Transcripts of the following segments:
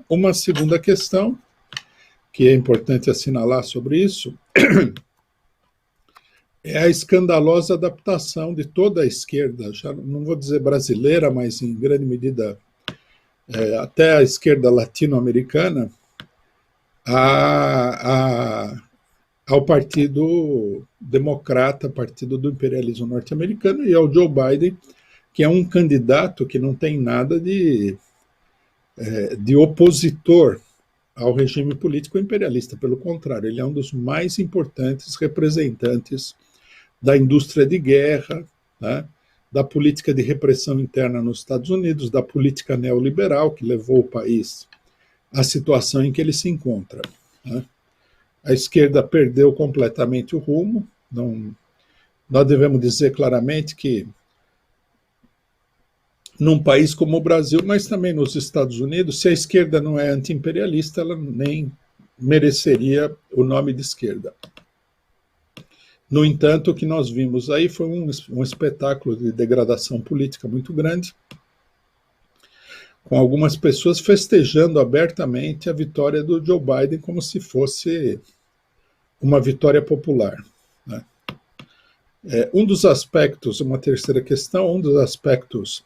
Uma segunda questão, que é importante assinalar sobre isso, é a escandalosa adaptação de toda a esquerda, já não vou dizer brasileira, mas em grande medida até a esquerda latino-americana, ao Partido Democrata, Partido do Imperialismo Norte-Americano, e ao Joe Biden, que é um candidato que não tem nada de opositor ao regime político imperialista. Pelo contrário, ele é um dos mais importantes representantes da indústria de guerra, né, da política de repressão interna nos Estados Unidos, da política neoliberal que levou o país à situação em que ele se encontra. Né. A esquerda perdeu completamente o rumo. Nós devemos dizer claramente que num país como o Brasil, mas também nos Estados Unidos, se a esquerda não é anti-imperialista, ela nem mereceria o nome de esquerda. No entanto, o que nós vimos aí foi um espetáculo de degradação política muito grande, com algumas pessoas festejando abertamente a vitória do Joe Biden como se fosse uma vitória popular. Né? Um dos aspectos, uma terceira questão, um dos aspectos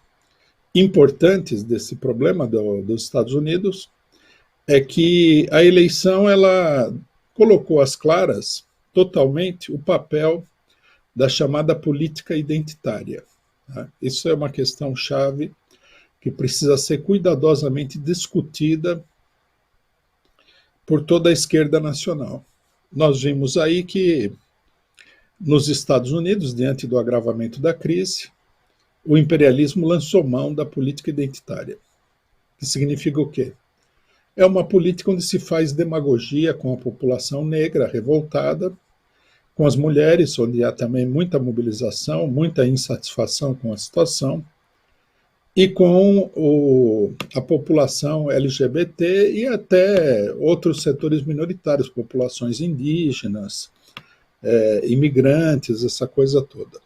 importantes desse problema dos Estados Unidos é que a eleição ela colocou às claras totalmente o papel da chamada política identitária. Né? Isso é uma questão chave que precisa ser cuidadosamente discutida por toda a esquerda nacional. Nós vimos aí que nos Estados Unidos, diante do agravamento da crise, o imperialismo lançou mão da política identitária. Que significa o quê? É uma política onde se faz demagogia com a população negra revoltada, com as mulheres, onde há também muita mobilização, muita insatisfação com a situação, e com a população LGBT e até outros setores minoritários, populações indígenas, imigrantes, essa coisa toda.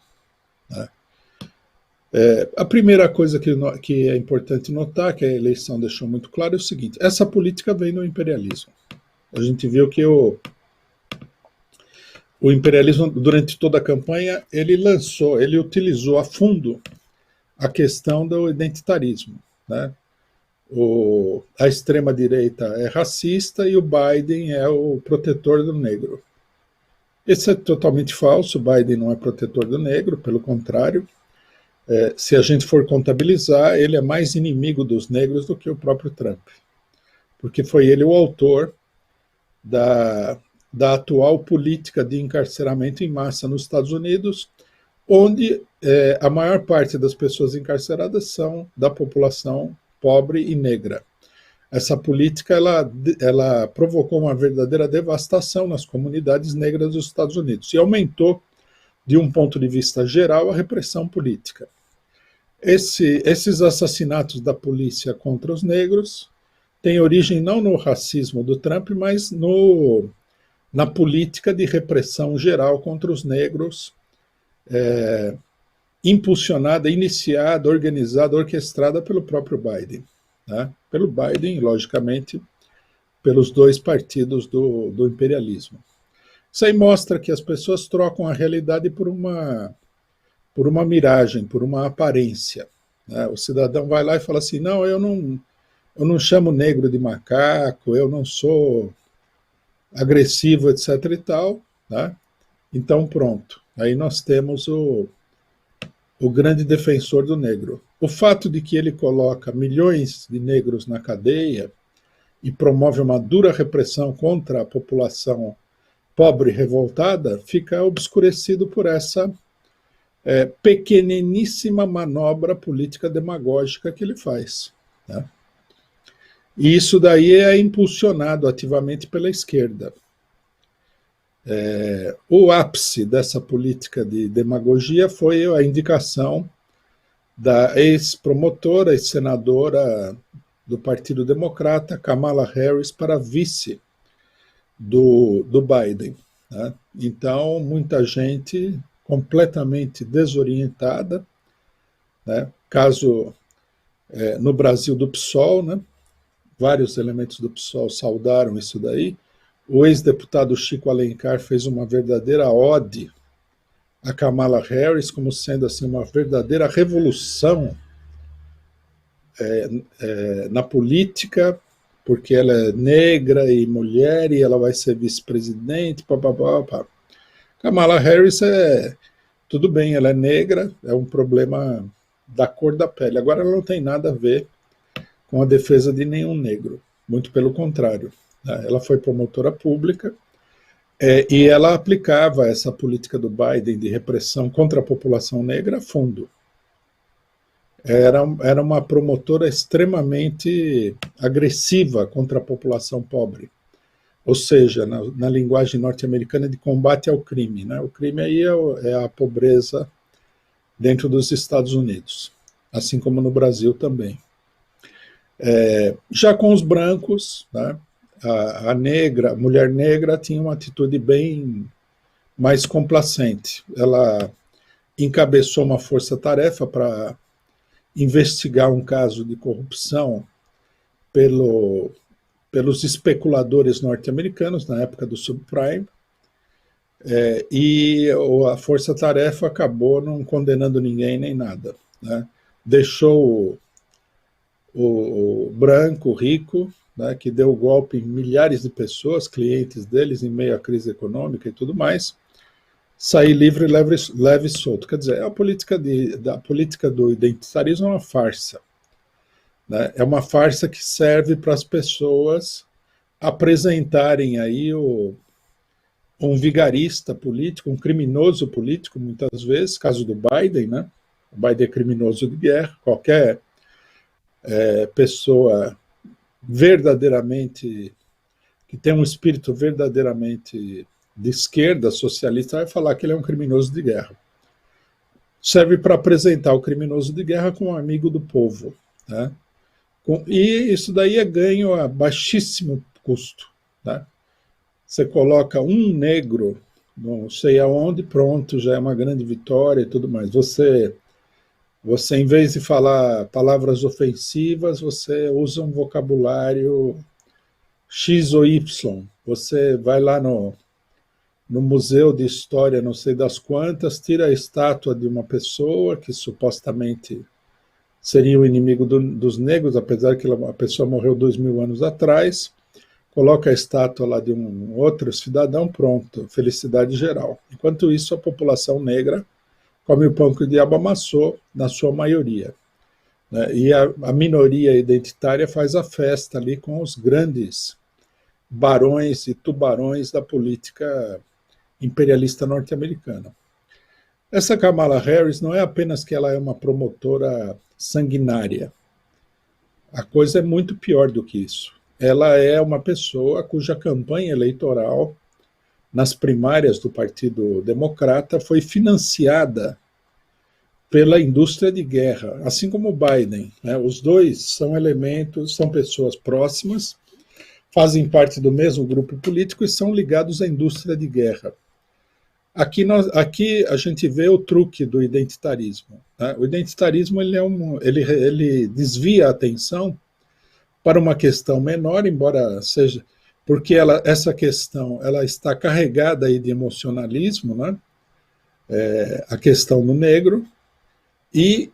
Né? A primeira coisa que é importante notar, que a eleição deixou muito claro, é o seguinte: essa política vem do imperialismo. A gente viu que o imperialismo, durante toda a campanha, ele utilizou a fundo a questão do identitarismo. Né? A extrema-direita é racista e o Biden é o protetor do negro. Isso é totalmente falso, o Biden não é protetor do negro, pelo contrário. Se a gente for contabilizar, ele é mais inimigo dos negros do que o próprio Trump, porque foi ele o autor da atual política de encarceramento em massa nos Estados Unidos, onde a maior parte das pessoas encarceradas são da população pobre e negra. Essa política ela provocou uma verdadeira devastação nas comunidades negras dos Estados Unidos e aumentou, de um ponto de vista geral, a repressão política. Esses assassinatos da polícia contra os negros têm origem não no racismo do Trump, mas na política de repressão geral contra os negros, impulsionada, iniciada, organizada, orquestrada pelo próprio Biden. Né? Pelo Biden e, logicamente, pelos dois partidos do imperialismo. Isso aí mostra que as pessoas trocam a realidade por uma miragem, por uma aparência. Né? O cidadão vai lá e fala assim: não, eu não chamo negro de macaco, eu não sou agressivo, etc. e tal. Né? Então, pronto. Aí nós temos o grande defensor do negro. O fato de que ele coloca milhões de negros na cadeia e promove uma dura repressão contra a população pobre e revoltada fica obscurecido por essa pequeniníssima manobra política demagógica que ele faz. Né? E isso daí é impulsionado ativamente pela esquerda. O ápice dessa política de demagogia foi a indicação da ex-promotora e senadora do Partido Democrata, Kamala Harris, para vice do Biden. Né? Então, muita gente completamente desorientada, né? Caso no Brasil do PSOL, né? vários elementos do PSOL saudaram isso daí. O ex-deputado Chico Alencar fez uma verdadeira ode a Kamala Harris como sendo assim uma verdadeira revolução na política, porque ela é negra e mulher e ela vai ser vice-presidente, papapá. Kamala Harris tudo bem, ela é negra, é um problema da cor da pele. Agora ela não tem nada a ver com a defesa de nenhum negro, muito pelo contrário. Né? Ela foi promotora pública e ela aplicava essa política do Biden de repressão contra a população negra a fundo. Era uma promotora extremamente agressiva contra a população pobre. Ou seja, na linguagem norte-americana, de combate ao crime. Né? O crime aí é a pobreza dentro dos Estados Unidos, assim como no Brasil também. Já com os brancos, né, a mulher negra tinha uma atitude bem mais complacente. Ela encabeçou uma força-tarefa para investigar um caso de corrupção pelos especuladores norte-americanos na época do subprime, e a força-tarefa acabou não condenando ninguém nem nada. Né? Deixou o branco rico, né, que deu golpe em milhares de pessoas, clientes deles, em meio à crise econômica e tudo mais, sair livre, leve e solto. Quer dizer, a política do identitarismo é uma farsa. Né? É uma farsa que serve para as pessoas apresentarem aí um vigarista político, um criminoso político, muitas vezes, caso do Biden, né? O Biden é criminoso de guerra, qualquer pessoa verdadeiramente, que tem um espírito verdadeiramente de esquerda, socialista, vai falar que ele é um criminoso de guerra. Serve para apresentar o criminoso de guerra como um amigo do povo. Né? E isso daí é ganho a baixíssimo custo. Né? Você coloca um negro, não sei aonde, pronto, já é uma grande vitória e tudo mais. Você em vez de falar palavras ofensivas, você usa um vocabulário X ou Y. Você vai lá no Museu de História, não sei das quantas, tira a estátua de uma pessoa que supostamente seria o inimigo dos negros, apesar que a pessoa morreu 2000 anos atrás, coloca a estátua lá de um outro cidadão, pronto, felicidade geral. Enquanto isso, a população negra come o pão que o diabo amassou, na sua maioria. Né? E a minoria identitária faz a festa ali com os grandes barões e tubarões da política imperialista norte-americana. Essa Kamala Harris não é apenas que ela é uma promotora sanguinária. A coisa é muito pior do que isso. Ela é uma pessoa cuja campanha eleitoral nas primárias do Partido Democrata foi financiada pela indústria de guerra, assim como o Biden. Né? Os dois são elementos, são pessoas próximas, fazem parte do mesmo grupo político e são ligados à indústria de guerra. Aqui a gente vê o truque do identitarismo. Né? O identitarismo ele desvia a atenção para uma questão menor, embora seja... porque essa questão ela está carregada aí de emocionalismo, né? A questão do negro, e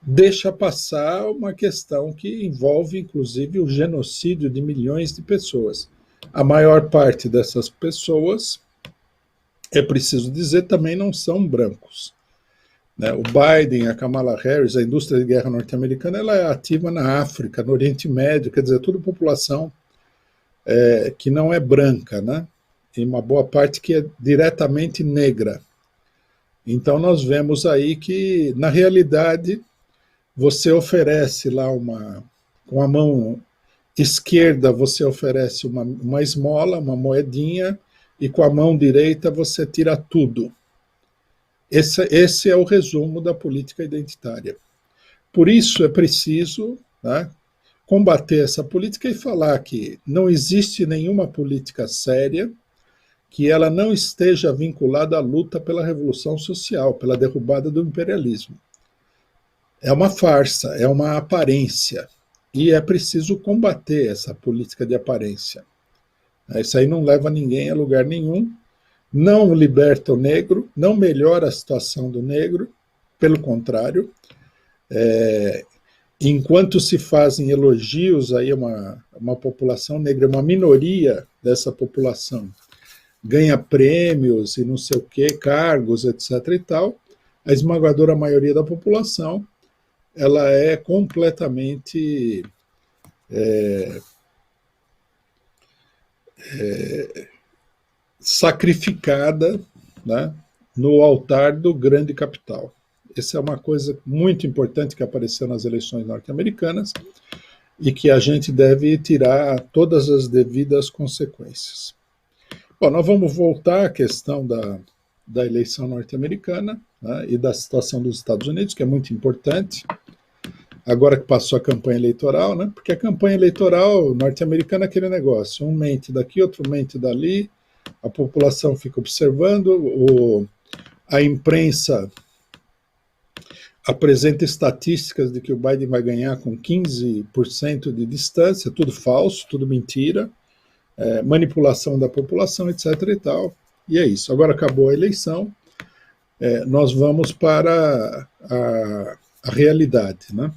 deixa passar uma questão que envolve, inclusive, o genocídio de milhões de pessoas. A maior parte dessas pessoas, é preciso dizer, também não são brancos. Né? O Biden, a Kamala Harris, a indústria de guerra norte-americana, ela é ativa na África, no Oriente Médio, quer dizer, toda a população que não é branca, né? E uma boa parte que é diretamente negra. Então nós vemos aí que, na realidade, você oferece lá com a mão esquerda você oferece uma esmola, uma moedinha, e com a mão direita você tira tudo. Esse é o resumo da política identitária. Por isso é preciso, né, combater essa política e falar que não existe nenhuma política séria que ela não esteja vinculada à luta pela revolução social, pela derrubada do imperialismo. É uma farsa, é uma aparência. e é preciso combater essa política de aparência. Isso aí não leva ninguém a lugar nenhum, não liberta o negro, não melhora a situação do negro, pelo contrário, enquanto se fazem elogios aí a uma população negra, uma minoria dessa população ganha prêmios e não sei o que, cargos, etc. e tal, a esmagadora maioria da população ela é completamente sacrificada, né, no altar do grande capital. Essa é uma coisa muito importante que apareceu nas eleições norte-americanas e que a gente deve tirar todas as devidas consequências. Bom, nós vamos voltar à questão da eleição norte-americana, né, e da situação dos Estados Unidos, que é muito importante, agora que passou a campanha eleitoral, né, porque a campanha eleitoral norte-americana é aquele negócio, um mente daqui, outro mente dali, a população fica observando, a imprensa apresenta estatísticas de que o Biden vai ganhar com 15% de distância, tudo falso, tudo mentira, manipulação da população, etc. e tal. E é isso. Agora acabou a eleição, nós vamos para a realidade, né?